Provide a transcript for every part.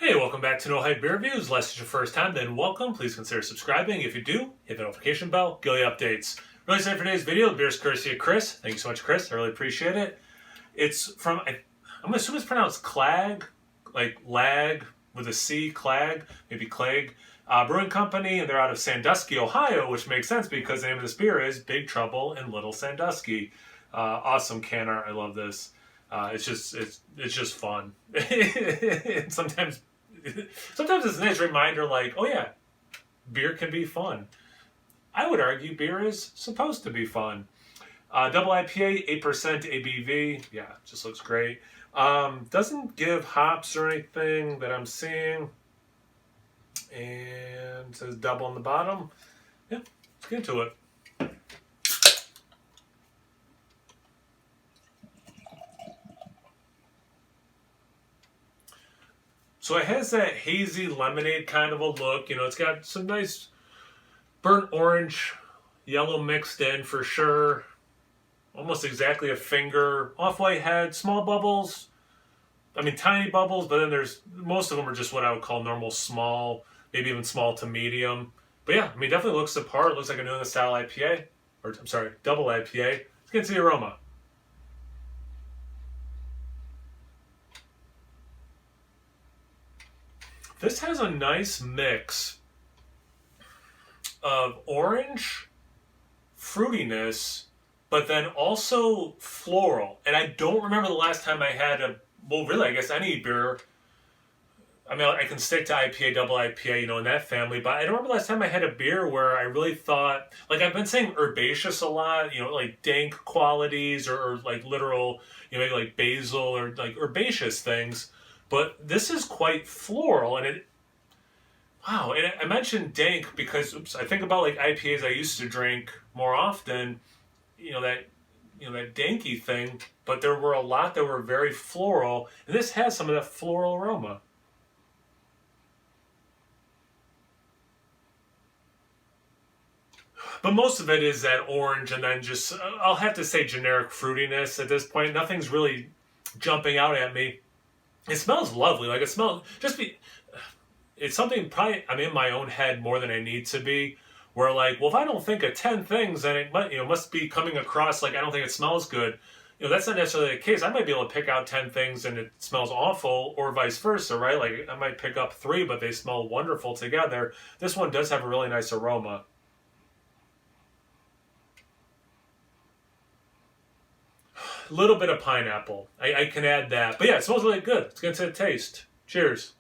Hey, welcome back to No Hype Beer Reviews. Unless it's your first time, then welcome. Please consider subscribing. If you do, hit the notification bell, get all the updates. Really excited for today's video. The beer's courtesy of Chris. Thank you so much, Chris. I really appreciate it. It's from, I'm assuming it's pronounced Clag, like lag with a C, Clag, maybe Clag. Brewing company, and they're out of Sandusky, Ohio, which makes sense because the name of this beer is Big Trouble in Little Sandusky. Awesome can art. I love this. It's just fun. sometimes it's a nice reminder, like, oh yeah, beer can be fun. I would argue beer is supposed to be fun. Double IPA, 8% ABV. Yeah, just looks great. Doesn't give hops or anything that I'm seeing. And it says double on the bottom. Yeah, let's get into it. So it has that hazy lemonade kind of a look. You know, it's got some nice burnt orange, yellow mixed in for sure. Almost exactly a finger. Off-white head, small bubbles. I mean, tiny bubbles, but then most of them are just what I would call normal small, maybe even small to medium. But yeah, I mean, definitely looks the part. Looks like a New England style IPA. Or, I'm sorry, double IPA. Let's get into the aroma. This has a nice mix of orange fruitiness, but then also floral. And I don't remember the last time I had I guess any beer. I mean, I can stick to IPA, double IPA, in that family, but I don't remember the last time I had a beer where I really thought, like I've been saying herbaceous a lot, like dank qualities or like literal, maybe like basil or like herbaceous things. But this is quite floral, and wow, and I mentioned dank because, I think about like IPAs I used to drink more often, that danky thing, but there were a lot that were very floral, and this has some of that floral aroma. But most of it is that orange, and then just, I'll have to say generic fruitiness at this point. Nothing's really jumping out at me. It smells lovely. Like, it's something probably I'm in my own head more than I need to be. Where like, well, if I don't think of 10 things, then it must be coming across like I don't think it smells good. That's not necessarily the case. I might be able to pick out 10 things and it smells awful, or vice versa, right? Like I might pick up 3, but they smell wonderful together. This one does have a really nice aroma. A little bit of pineapple. I can add that. But yeah, it smells really good. Let's get into the taste. Cheers.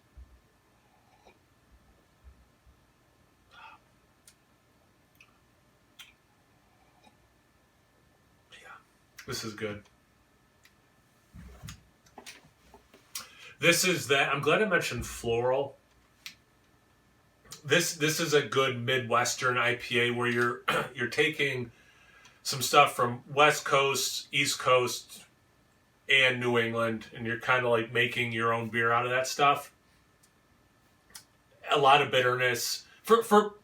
This is good. This is that. I'm glad I mentioned floral. This is a good Midwestern IPA where you're taking some stuff from West Coast, East Coast, and New England, and you're kind of like making your own beer out of that stuff. A lot of bitterness for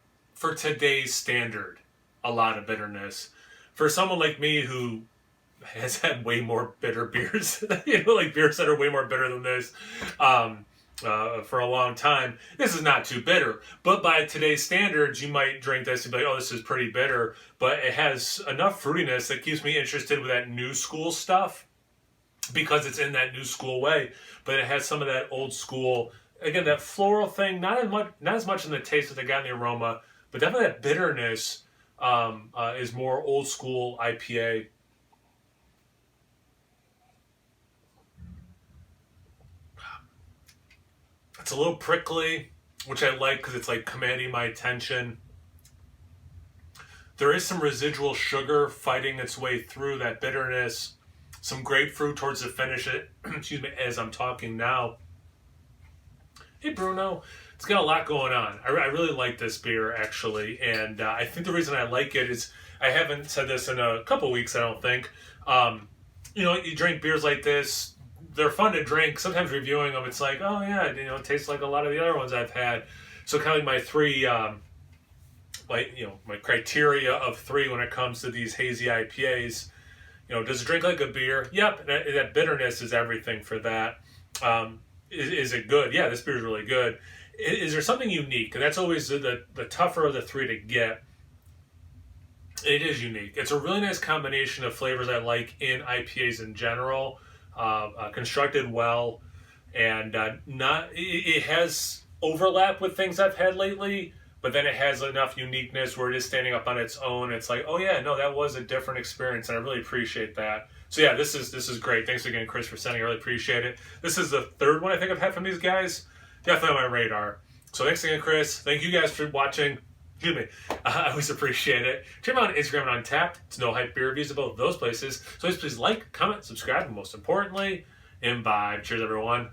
today's standard. A lot of bitterness. For someone like me who has had way more bitter beers, like beers that are way more bitter than this, for a long time. This is not too bitter, but by today's standards, you might drink this and be like, oh, this is pretty bitter, but it has enough fruitiness that keeps me interested with that new school stuff because it's in that new school way, but it has some of that old school, again, that floral thing, not as much in the taste that they got in the aroma, but definitely that bitterness is more old school IPA. It's a little prickly, which I like because it's like commanding my attention. There is some residual sugar fighting its way through that bitterness. Some grapefruit towards the finish, excuse me, as I'm talking now. Hey, Bruno. It's got a lot going on. I really like this beer, actually. And I think the reason I like it is, I haven't said this in a couple weeks, I don't think. You drink beers like this, they're fun to drink. Sometimes reviewing them, it's like, oh yeah, it tastes like a lot of the other ones I've had. So kind of like my 3, my criteria of 3 when it comes to these hazy IPAs. Does it drink like a beer? Yep, that bitterness is everything for that. is it good? Yeah, this beer is really good. Is there something unique? And that's always the tougher of the three to get. It is unique. It's a really nice combination of flavors I like in IPAs in general, constructed well, and not. It has overlap with things I've had lately, but then it has enough uniqueness where it is standing up on its own. It's like, oh yeah, no, that was a different experience, and I really appreciate that. So yeah, this is great. Thanks again, Chris, for sending. I really appreciate it. This is the third one I think I've had from these guys. Definitely on my radar. So thanks again, Chris. Thank you guys for watching. Excuse me. I always appreciate it. Check me out on Instagram and on Tap. It's No Hype Beer Reviews at both those places. So please like, comment, subscribe, and most importantly, imbibe. Cheers, everyone.